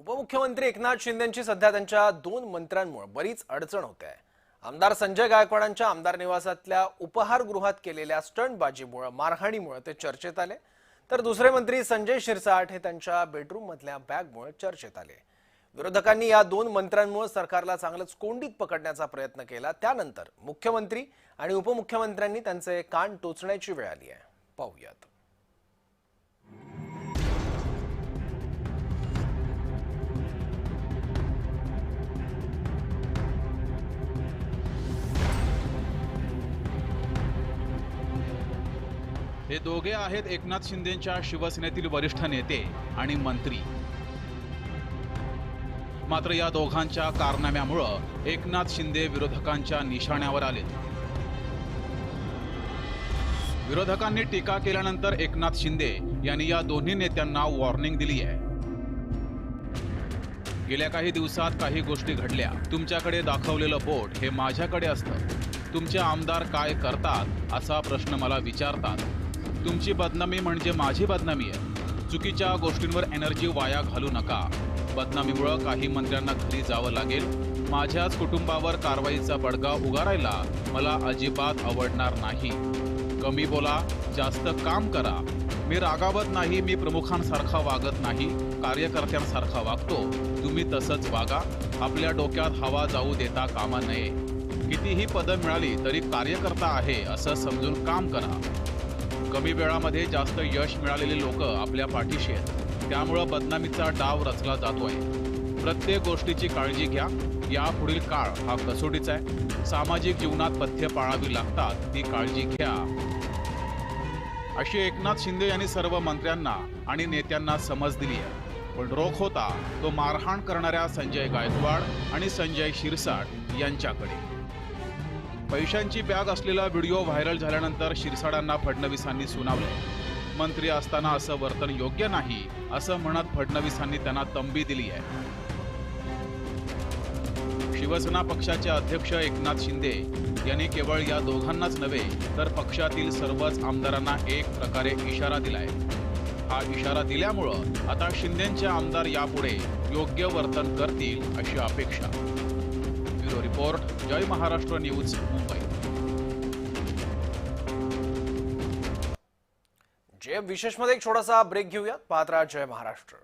उपमुख्यमंत्री एकनाथ शिंदेंची सध्या त्यांच्या दोन मंत्र्यांमुळे बरीच अडचण होते आहे। आमदार संजय गायकवाडांच्या आमदार निवासातल्या उपहारगृहात केलेल्या स्टंटबाजीमुळे मारहाणीमुळे ते चर्चेत आले, तर दुसरे मंत्री संजय शिरसाट हे त्यांच्या बेडरूम मधल्या बॅगमुळे चर्चेत आले। विरोधकांनी या दोन मंत्र्यांमुळे सरकारला चांगलंच कोंडीत पकडण्याचा प्रयत्न केला। त्यानंतर मुख्यमंत्री आणि उपमुख्यमंत्र्यांनी त्यांचे कान टोचण्याची वेळ आली आहे। पाहूयात। हे दोघे आहेत एकनाथ शिंदेंच्या शिवसेनेतील वरिष्ठ नेते आणि मंत्री। मात्र या दोघांच्या कारनाम्यामुळे एकनाथ शिंदे विरोधकांच्या निशाण्यावर आले। विरोधकांनी टीका केल्यानंतर एकनाथ शिंदे यांनी या दोन्ही नेत्यांना वॉर्निंग दिली आहे। गेल्या काही दिवसात काही गोष्टी घडल्या। तुमच्याकडे दाखवलेलं बोट हे माझ्याकडे असतं। तुमचे आमदार काय करतात असा प्रश्न मला विचारतात। तुमची बदनामी म्हणजे माझी बदनामी आहे। चुकीच्या गोष्टींवर एनर्जी वाया घालू नका। बदनामीमुळे काही मंत्र्यांना घरी जावं लागेल। माझ्याच कुटुंबावर कारवाईचा बडगा उगारायला मला अजिबात आवडणार नाही। कमी बोला, जास्त काम करा। मी रागावत नाही, मी प्रमुखांसारखा वागत नाही, कार्यकर्त्यांसारखा वागतो। तुम्ही तसंच वागा। आपल्या डोक्यात हवा जाऊ देता कामा नये। कितीही पदं मिळाली तरी कार्यकर्ता आहे असं समजून काम करा। कमी वेळामध्ये जास्त यश मिळालेले लोक आपल्या पाठीशी आहेत। त्यामुळे बदनामीचा डाव रचला जातोय। प्रत्येक गोष्टीची काळजी घ्या। यापुढील काळ हा कसोटीचा आहे। सामाजिक जीवनात पथ्य पाळावी लागतात, ती काळजी घ्या, अशी एकनाथ शिंदे यांनी सर्व मंत्र्यांना आणि नेत्यांना समज दिली आहे। पण रोख होता तो मारहाण करणाऱ्या संजय गायकवाड आणि संजय शिरसाट यांच्याकडे। पैशांची बॅग असलेला व्हिडिओ व्हायरल झाल्यानंतर शिरसाटांना फडणवीसांनी सुनावले। मंत्री असताना असं वर्तन योग्य नाही असं म्हणत फडणवीसांनी त्यांना तंबी दिली आहे। शिवसेना पक्षाचे अध्यक्ष एकनाथ शिंदे यांनी केवळ या दोघांनाच नव्हे तर पक्षातील सर्वच आमदारांना एक प्रकारे इशारा दिलाय। हा इशारा दिल्यामुळं आता शिंदेंचे आमदार यापुढे योग्य वर्तन करतील अशी अपेक्षा। ब्युरो रिपोर्ट, जय महाराष्ट्र न्यूज, मुंबई। जे विशेष मध्ये एक छोटासा ब्रेक घेऊयात। पाहत राहा जय महाराष्ट्र।